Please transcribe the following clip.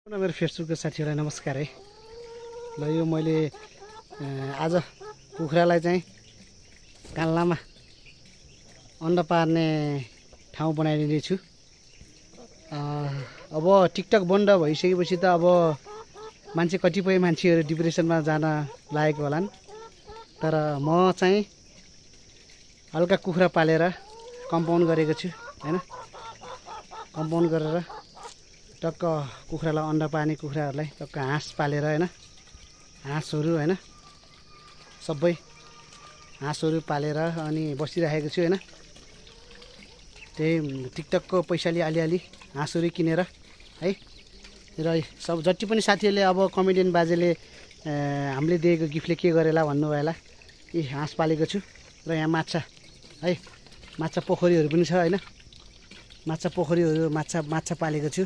मेरो फेसबुकको साथीहरूलाई नमस्कार है। ल यो मैले आज कुखुरालाई चाहिँ कान्लामा अन्डा पार्ने ठाउँ बनाइदिँदै छु। अब टिकटक बन्द भइसकेपछि त अब कतिपय मान्छेहरू डिप्रेसनमा जान लागेको होलान्, तर म चाहिँ हल्का कुखुरा पालेर कम्पाउन्ड गरेको छु हैन। कम्पाउन्ड गरेर टक्क कुखुरालाई अन्डा पार्ने कुखुराहरूलाई टक्क हाँस पालेर हैन, हाँसहरू हैन, सबै हाँसहरू पालेर अनि बसिरहेको छु हैन। त्यही टिकटकको पैसाले अलिअलि हाँसहरू किनेर है। र सब जति पनि साथीहरूले अब कमेडियन बाजेले हामीले दिएको गिफ्टले के गरेला भन्नुभयो होला। यी हाँस पालेको छु र यहाँ माछा है, माछा पोखरीहरू पनि छ हैन। माछा पोखरीहरू माछा पालेको छु।